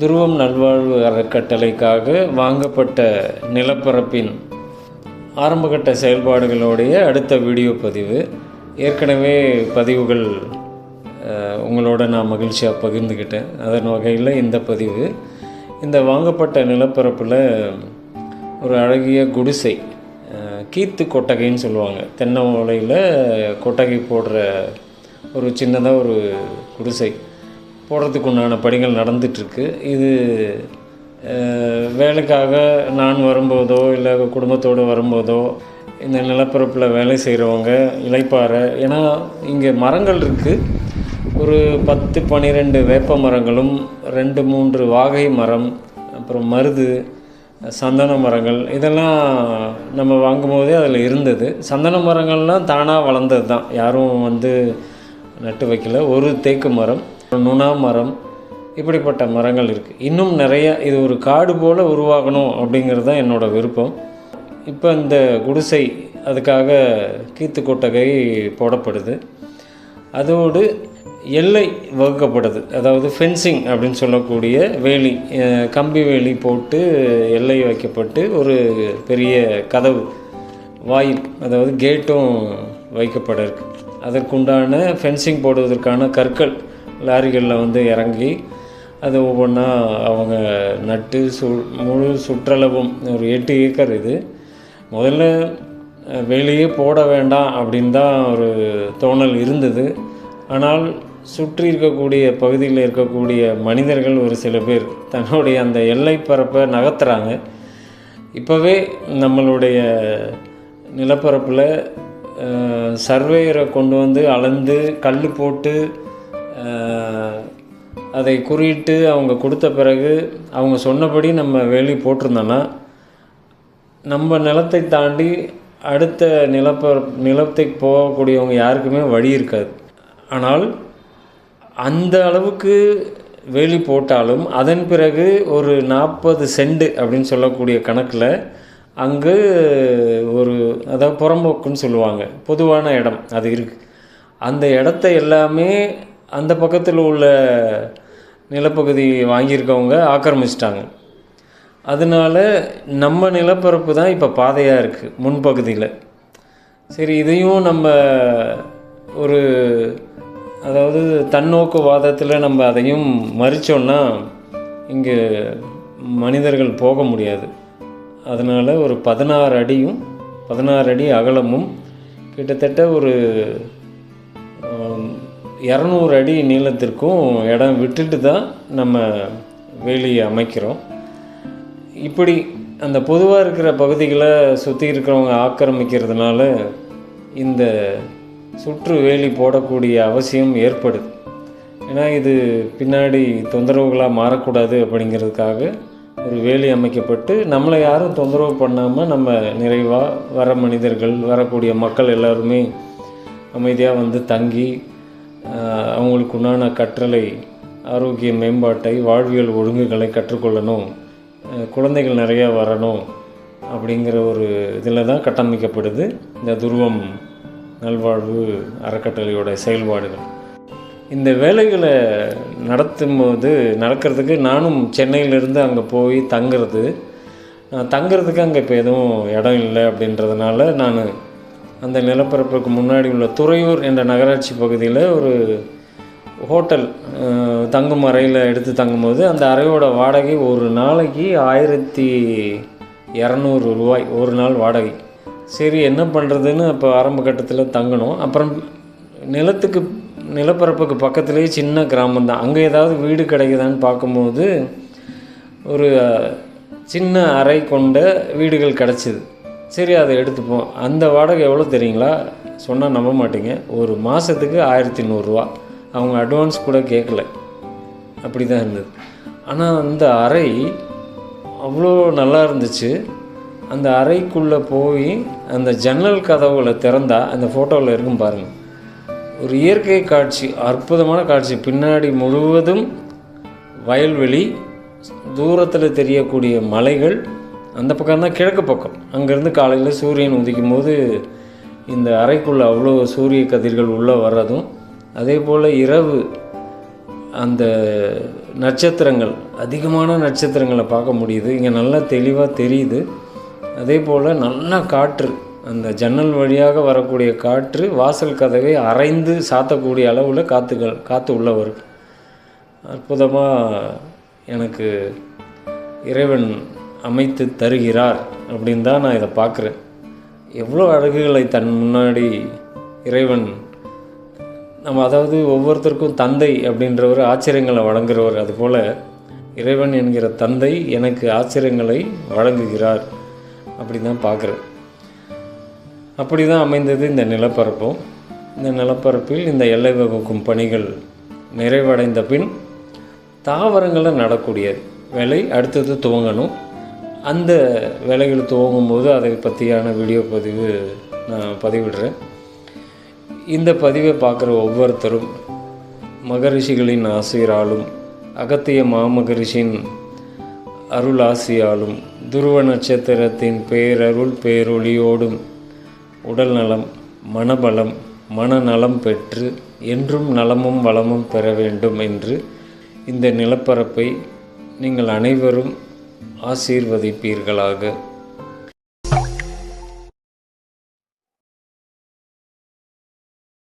துருவம் நல்வாழ்வு அறக்கட்டளைக்காக வாங்கப்பட்ட நிலப்பரப்பின் ஆரம்பகட்ட செயல்பாடுகளுடைய அடுத்த வீடியோ பதிவு. ஏற்கனவே பதிவுகள் உங்களோட நான் மகிழ்ச்சியாக பகிர்ந்துக்கிட்டேன். அதன் வகையில் இந்த பதிவு, இந்த வாங்கப்பட்ட நிலப்பரப்பில் ஒரு அழகிய குடிசை, கீத்து கொட்டகைன்னு சொல்லுவாங்க, தென்னை ஓலையில் கொட்டகை போடுற ஒரு சின்னதாக ஒரு குடிசை போடுறதுக்கு உண்டான பணிகள் நடந்துகிட்ருக்கு. இது வேலைக்காக நான் வரும்போதோ இல்லை குடும்பத்தோடு வரும்போதோ இந்த நிலப்பரப்பில் வேலை செய்கிறவங்க இளைப்பாற, ஏன்னா இங்கே மரங்கள் இருக்குது, ஒரு 10-12 வேப்ப மரங்களும் 2-3 வாகை மரம், அப்புறம் மருது, சந்தன மரங்கள், இதெல்லாம் நம்ம வாங்கும்போதே அதில் இருந்தது. சந்தன மரங்கள்லாம் தானாக வளர்ந்தது தான், யாரும் வந்து நட்டு வைக்கல. ஒரு தேக்கு மரம், நுணா மரம், இப்படிப்பட்ட மரங்கள் இருக்குது. இன்னும் நிறைய, இது ஒரு காடு போல் உருவாகணும் அப்படிங்கிறது தான் என்னோடய விருப்பம். இப்போ இந்த குடிசை அதுக்காக கீத்து கொட்டகை போடப்படுது. அதோடு எல்லை வகுக்கப்படுது, அதாவது ஃபென்சிங் அப்படின்னு சொல்லக்கூடிய வேலி, கம்பி வேலி போட்டு எல்லை வைக்கப்பட்டு ஒரு பெரிய கதவு வாயில், அதாவது கேட்டும் வைக்கப்பட இருக்கு. அதற்குண்டான ஃபென்சிங் போடுவதற்கான கற்கள் லாரிகளில் வந்து இறங்கி அது ஒவ்வொன்றா அவங்க நட்டு முழு சுற்றளவும் ஒரு 8 ஏக்கர். இது முதல்ல வெளியே போட வேண்டாம் அப்படின்னு தான் ஒரு தோணல் இருந்தது. ஆனால் சுற்றி இருக்கக்கூடிய பகுதியில் இருக்கக்கூடிய மனிதர்கள் ஒரு சில பேர் தன்னுடைய அந்த எல்லை பரப்பை நகர்த்துறாங்க. இப்போவே நம்மளுடைய நிலப்பரப்பில் சர்வேயரை கொண்டு வந்து அளந்து கல் போட்டு அதை குறியிட்டு அவங்க கொடுத்த பிறகு அவங்க சொன்னபடி நம்ம வேலி போட்டிருந்தோன்னா நம்ம நிலத்தை தாண்டி அடுத்த நிலத்துக்கு போகக்கூடியவங்க யாருக்குமே வழி இருக்காது. ஆனால் அந்த அளவுக்கு வேலி போட்டாலும் அதன் பிறகு ஒரு 40 சென்ட் அப்படின்னு சொல்லக்கூடிய கணக்கில் அங்கு ஒரு, அதாவது புறம்போக்குன்னு சொல்லுவாங்க, பொதுவான இடம் அது இருக்குது. அந்த இடத்த எல்லாமே அந்த பக்கத்தில் உள்ள நிலப்பகுதி வாங்கியிருக்கவங்க ஆக்கிரமிச்சிட்டாங்க. அதனால நம்ம நிலப்பரப்பு தான் இப்போ பாதையாக இருக்குது முன்பகுதியில். சரி, இதையும் நம்ம ஒரு, அதாவது தன்னோக்குவாதத்தில் நம்ம அதையும் மறித்தோன்னா இங்கே மனிதர்கள் போக முடியாது. அதனால் ஒரு 16 அடியும் 16 அடி அகலமும் கிட்டத்தட்ட ஒரு 200 அடி நீளத்திற்கும் இடம் விட்டுட்டு தான் நம்ம வேலியை அமைக்கிறோம். இப்படி அந்த பொதுவாக இருக்கிற பகுதிகளை சுற்றி இருக்கிறவங்க ஆக்கிரமிக்கிறதுனால இந்த சுற்று வேலி போடக்கூடிய அவசியம் ஏற்படுது. ஏன்னா இது பின்னாடி தொந்தரவுகளாக மாறக்கூடாது அப்படிங்கிறதுக்காக ஒரு வேலி அமைக்கப்பட்டு நம்மளை யாரும் தொந்தரவு பண்ணாமல் நம்ம நிறைவாக வர மனிதர்கள், வரக்கூடிய மக்கள் எல்லாருமே அமைதியாக வந்து தங்கி அவங்களுக்கு உண்டான கற்றலை, ஆரோக்கிய மேம்பாட்டை, வாழ்வியல் ஒழுங்குகளை கற்றுக்கொள்ளணும், குழந்தைகள் நிறையா வரணும் அப்படிங்கிற ஒரு இதில் தான் கட்டமைக்கப்படுது இந்த துருவம் நல்வாழ்வு அறக்கட்டளையோட செயல்பாடுகள். இந்த வேலைகளை நடக்கிறதுக்கு நானும் சென்னையிலேருந்து அங்கே போய் தங்குறதுக்கு அங்கே இப்போ எதுவும் இடம் இல்லை அப்படின்றதுனால நான் அந்த நிலப்பரப்புக்கு முன்னாடி உள்ள துறையூர் என்ற நகராட்சி பகுதியில் ஒரு ஹோட்டல் தங்கும் அறையில் எடுத்து தங்கும்போது அந்த அறையோட வாடகை ஒரு நாளைக்கு 1200 ரூபாய், ஒரு நாள் வாடகை. சரி, என்ன பண்ணுறதுன்னு அப்போ ஆரம்ப கட்டத்தில் தங்கணும். அப்புறம் நிலப்பரப்புக்கு பக்கத்துலேயே சின்ன கிராமம் தான், அங்கே ஏதாவது வீடு கிடைக்குதான்னு பார்க்கும்போது ஒரு சின்ன அறை கொண்ட வீடுகள் கிடச்சிது. சரி, அதை எடுத்துப்போம். அந்த வாடகை எவ்வளோ தெரியுங்களா? சொன்னால் நம்ப மாட்டீங்க, ஒரு மாதத்துக்கு 1100 ரூபா. அவங்க அட்வான்ஸ் கூட கேட்கல, அப்படி தான் இருந்தது. ஆனால் அந்த அறை அவ்வளோ நல்லா இருந்துச்சு. அந்த அறைக்குள்ளே போய் அந்த ஜன்னல் கதவுகளை திறந்தால் அந்த ஃபோட்டோவில் இருக்கும் பாருங்கள், ஒரு இயற்கை காட்சி, அற்புதமான காட்சி. பின்னாடி முழுவதும் வயல்வெளி, தூரத்தில் தெரியக்கூடிய மலைகள், அந்த பக்கம் தான் கிழக்கு பக்கம். அங்கேருந்து காலையில் சூரியன் உதிக்கும் போது இந்த அறைக்குள்ளே அவ்வளோ சூரிய கதிர்கள் உள்ளே வர்றதும், அதே போல் இரவு அந்த நட்சத்திரங்கள், அதிகமான நட்சத்திரங்களை பார்க்க முடியுது. இங்கே நல்லா தெளிவாக தெரியுது. அதே போல் நல்லா காற்று, அந்த ஜன்னல் வழியாக வரக்கூடிய காற்று வாசல் கதவை அரைந்து சாத்தக்கூடிய அளவில் காற்று உள்ள வரும். அற்புதமாக எனக்கு இறைவன் அமைத்து தருகிறார் அப்படின்னு தான் நான் இதை பார்க்குறேன். எவ்வளோ அழகுகளை தன் முன்னாடி இறைவன் அதாவது ஒவ்வொருத்தருக்கும் தந்தை அப்படின்றவர் ஆச்சரியங்களை வழங்குகிறவர். அதுபோல் இறைவன் என்கிற தந்தை எனக்கு ஆச்சரியங்களை வழங்குகிறார் அப்படின்னு தான் பார்க்குறேன். அப்படி தான் அமைந்தது இந்த நிலப்பரப்பும். இந்த நிலப்பரப்பில் இந்த எல்லை வகுக்கும் பணிகள் நிறைவடைந்த பின் தாவரங்களை நடக்கூடிய வேலை அடுத்தது துவங்கணும். அந்த வேலைகள் துவங்கும்போது அதை பற்றியான வீடியோ பதிவு நான் பதிவிடுறேன். இந்த பதிவை பார்க்குற ஒவ்வொருத்தரும் மகரிஷிகளின் ஆசிராலும் அகத்திய மாமகரிஷின் அருள் ஆசியாலும் துருவ நட்சத்திரத்தின் பேரருள் பேரொளியோடும் உடல் நலம், மனபலம், மனநலம் பெற்று என்றும் நலமும் வளமும் பெற வேண்டும் என்று இந்த நிலப்பரப்பை நீங்கள் அனைவரும் ஆசீர்வதிப்பீர்களாக.